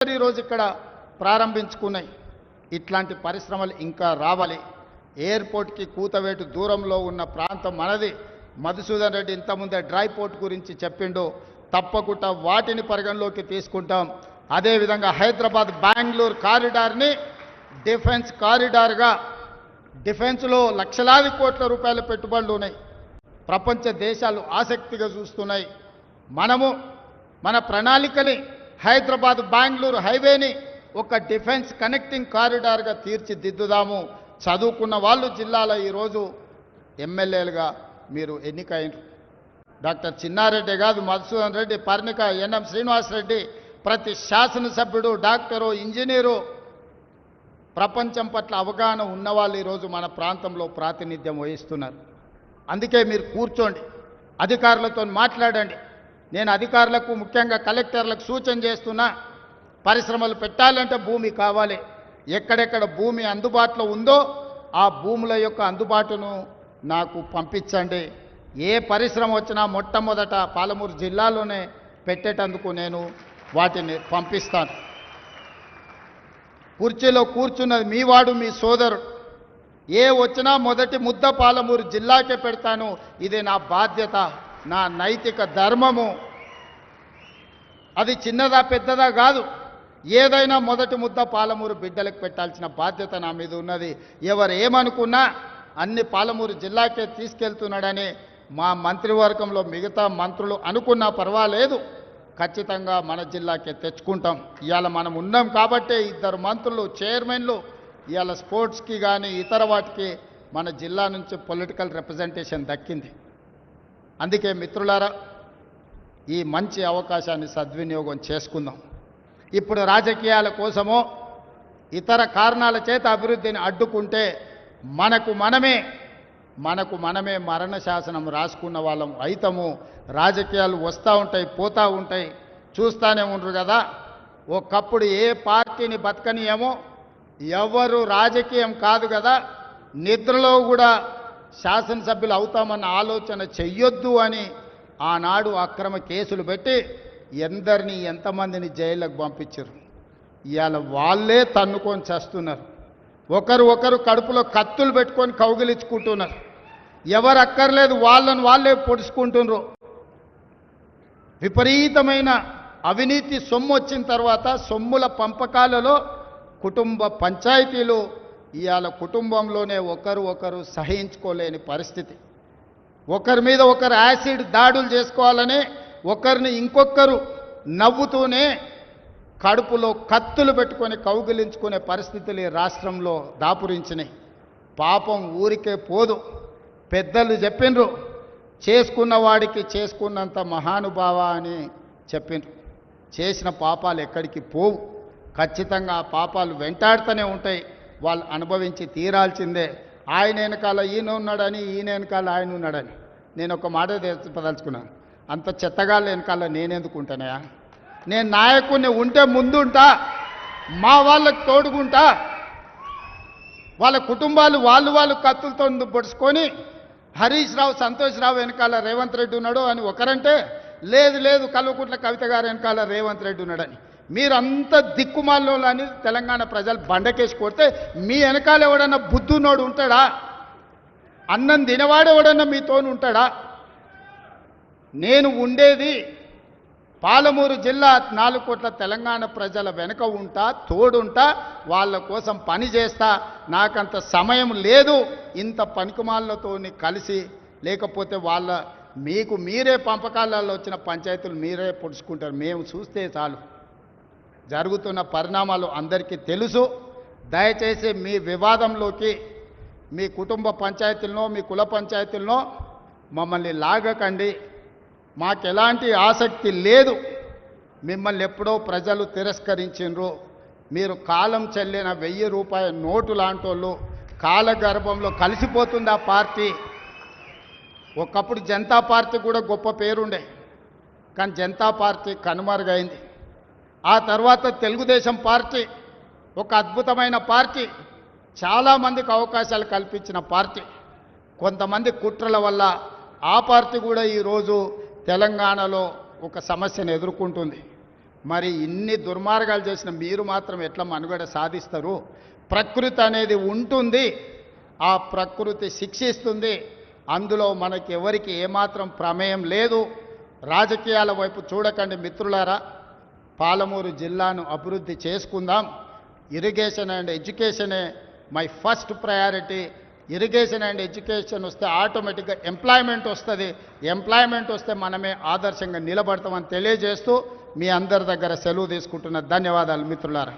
ఈరోజు ఇక్కడ ప్రారంభించుకున్నాయి. ఇట్లాంటి పరిశ్రమలు ఇంకా రావాలి. ఎయిర్పోర్ట్కి కూతవేటు దూరంలో ఉన్న ప్రాంతం మనది. మధుసూదన్ రెడ్డి ఇంతకుముందే డ్రై పోర్ట్ గురించి చెప్పిండు. తప్పకుండా వాటిని పరిగణలోకి తీసుకుంటాం. అదేవిధంగా హైదరాబాద్ బెంగళూరు కారిడార్ని డిఫెన్స్ కారిడార్గా, డిఫెన్స్లో లక్షలాది కోట్ల రూపాయల పెట్టుబడులు ఉన్నాయి. ప్రపంచ దేశాలు ఆసక్తిగా చూస్తున్నాయి. మనము మన ప్రణాళికని హైదరాబాద్ బెంగళూరు హైవేని ఒక డిఫెన్స్ కనెక్టింగ్ కారిడార్గా తీర్చిదిద్దుదాము. చదువుకున్న వాళ్ళు జిల్లాలో ఈరోజు ఎమ్మెల్యేలుగా మీరు ఎన్నికైనరు. డాక్టర్ చిన్నారెడ్డి కాదు, మధుసూదన్ రెడ్డి, పర్ణిక, ఎన్ఎం శ్రీనివాసరెడ్డి, ప్రతి శాసనసభ్యుడు, డాక్టరు, ఇంజనీరు, ప్రపంచం పట్ల అవగాహన ఉన్నవాళ్ళు ఈరోజు మన ప్రాంతంలో ప్రాతినిధ్యం వహిస్తున్నారు. అందుకే మీరు కూర్చోండి, అధికారులతో మాట్లాడండి. నేను అధికారులకు, ముఖ్యంగా కలెక్టర్లకు సూచన చేస్తున్నా, పరిశ్రమలు పెట్టాలంటే భూమి కావాలి. ఎక్కడెక్కడ భూమి అందుబాటులో ఉందో ఆ భూముల యొక్క అందుబాటును నాకు పంపించండి. ఏ పరిశ్రమ వచ్చినా మొట్టమొదట పాలమూరు జిల్లాలోనే పెట్టేటందుకు నేను వాటిని పంపిస్తాను. కుర్చీలో కూర్చున్నది మీ వాడు, మీ సోదరుడు. ఏ వచ్చినా మొదటి ముద్ద పాలమూరు జిల్లాకే పెడతాను. ఇది నా బాధ్యత, నా నైతిక ధర్మము. అది చిన్నదా పెద్దదా కాదు, ఏదైనా మొదటి ముద్ద పాలమూరు బిడ్డలకు పెట్టాల్సిన బాధ్యత నా మీద ఉన్నది. ఎవరు ఏమనుకున్నా అన్ని పాలమూరు జిల్లాకే తీసుకెళ్తున్నాడని మా మంత్రివర్గంలో మిగతా మంత్రులు అనుకున్నా పర్వాలేదు, ఖచ్చితంగా మన జిల్లాకే తెచ్చుకుంటాం. ఇవాళ మనం ఉన్నాం కాబట్టే 2 మంత్రులు, చైర్మన్లు ఇవాళ స్పోర్ట్స్కి కానీ ఇతర వాటికి మన జిల్లా నుంచి పొలిటికల్ రిప్రజెంటేషన్ దక్కింది. అందుకే మిత్రులారా, ఈ మంచి అవకాశాన్ని సద్వినియోగం చేసుకుందాం. ఇప్పుడు రాజకీయాల కోసమో ఇతర కారణాల చేత అభివృద్ధిని అడ్డుకుంటే మనకు మనమే మరణ శాసనం రాసుకున్న వాళ్ళం అయితము. రాజకీయాలు వస్తూ ఉంటాయి, పోతూ ఉంటాయి, చూస్తూనే ఉండరు కదా. ఒకప్పుడు ఏ పార్టీని బతకనియేమో, ఎవరు రాజకీయం కాదు కదా, నిద్రలో కూడా శాసనసభ్యులు అవుతామన్న ఆలోచన చెయ్యొద్దు అని ఆనాడు అక్రమ కేసులు పెట్టి ఎందరిని ఎంతమందిని జైళ్ళకు పంపించారు. ఇవాళ వాళ్ళే తన్నుకొని చేస్తున్నారు. ఒకరు కడుపులో కత్తులు పెట్టుకొని కౌగిలించుకుంటున్నారు. ఎవరు అక్కర్లేదు, వాళ్ళని వాళ్ళే పొడుచుకుంటున్నారు. విపరీతమైన అవినీతి సొమ్ము వచ్చిన తర్వాత సొమ్ముల పంపకాలలో కుటుంబ పంచాయతీలు ఇవాళ కుటుంబంలోనే ఒకరు సహించుకోలేని పరిస్థితి. ఒకరి మీద ఒకరు యాసిడ్ దాడులు చేసుకోవాలని ఒకరిని ఇంకొకరు నవ్వుతూనే కడుపులో కత్తులు పెట్టుకొని కౌగిలించుకునే పరిస్థితులు ఈ రాష్ట్రంలో దాపురించినాయి. పాపం ఊరికే పోదు. పెద్దలు చెప్పిండ్రు, చేసుకున్న వాడికి చేసుకున్నంత మహానుభావ అని చెప్పిండ్రు. చేసిన పాపాలు ఎక్కడికి పోవు, ఖచ్చితంగా ఆ పాపాలు వెంటాడుతూనే ఉంటాయి. వాళ్ళు అనుభవించి తీరాల్సిందే. ఆయన వెనకాల ఈయన ఉన్నాడని, ఈయన వెనకాల ఆయన ఉన్నాడని నేను ఒక మాట చెప్పదలుచుకున్నాను. అంత చెత్తగాళ్ళ వెనకాల నేనెందుకు ఉంటానయా? నేను నాయకుడిని ఉంటే ముందుంటా, మా వాళ్ళకు తోడుకుంటా. వాళ్ళ కుటుంబాలు వాళ్ళు కత్తులతో పొడుచుకొని హరీష్ రావు, సంతోష్ రావు వెనకాల రేవంత్ రెడ్డి ఉన్నాడు అని ఒకరంటే, లేదు కల్వకుంట్ల కవిత గారు వెనకాల రేవంత్ రెడ్డి ఉన్నాడని. మీరంతా దిక్కుమాల్లో అని తెలంగాణ ప్రజలు బండకేసి కొడితే మీ వెనకాల ఎవడన్నా బుద్ధున్నోడు ఉంటాడా? అన్నం తినవాడు ఎవడన్నా మీతోని ఉంటాడా? నేను ఉండేది పాలమూరు జిల్లా 4 కోట్ల తెలంగాణ ప్రజల వెనుక ఉంటా, తోడుంటా, వాళ్ళ కోసం పని చేస్తా. నాకంత సమయం లేదు ఇంత పనికిమాలతో కలిసి. లేకపోతే మీకు మీరే పంపకాలలో వచ్చిన పంచాయతీలు మీరే పొడుచుకుంటారు. మేము చూస్తే చాలు. జరుగుతున్న పరిణామాలు అందరికీ తెలుసు. దయచేసి మీ వివాదంలోకి మీ కుటుంబ పంచాయతీలనో మీ కుల పంచాయతీలనో మమ్మల్ని లాగకండి. మాకు ఎలాంటి ఆసక్తి లేదు. మిమ్మల్ని ఎప్పుడో ప్రజలు తిరస్కరించిండ్రు. మీరు కాలం చెల్లిన 1000 రూపాయల నోటు లాంటి వాళ్ళు. కాలగర్భంలో కలిసిపోతుంది ఆ పార్టీ. ఒకప్పుడు జనతా పార్టీ కూడా గొప్ప పేరుండే, కానీ జనతా పార్టీ కనుమరుగైంది. ఆ తర్వాత తెలుగుదేశం పార్టీ ఒక అద్భుతమైన పార్టీ, చాలామందికి అవకాశాలు కల్పించిన పార్టీ. కొంతమంది కుట్రల వల్ల ఆ పార్టీ కూడా ఈరోజు తెలంగాణలో ఒక సమస్యను ఎదుర్కొంటుంది. మరి ఇన్ని దుర్మార్గాలు చేసిన మీరు మాత్రం ఎట్లా మనుగడ సాధిస్తారు? ప్రకృతి అనేది ఉంటుంది, ఆ ప్రకృతి శిక్షిస్తుంది. అందులో మనకి ఎవరికి ఏమాత్రం ప్రమేయం లేదు. రాజకీయాల వైపు చూడకండి మిత్రులారా. పాలమూరు జిల్లాను అభివృద్ధి చేసుకుందాం. ఇరిగేషన్ అండ్ ఎడ్యుకేషనే my first priority. Irrigation and education వస్తే ఆటోమేటిక్గా ఎంప్లాయ్మెంట్ వస్తుంది. ఎంప్లాయ్మెంట్ వస్తే మనమే ఆదర్శంగా నిలబడతామని తెలియజేస్తూ మీ అందరి దగ్గర సెలవు తీసుకుంటున్న ధన్యవాదాలు మిత్రులారా.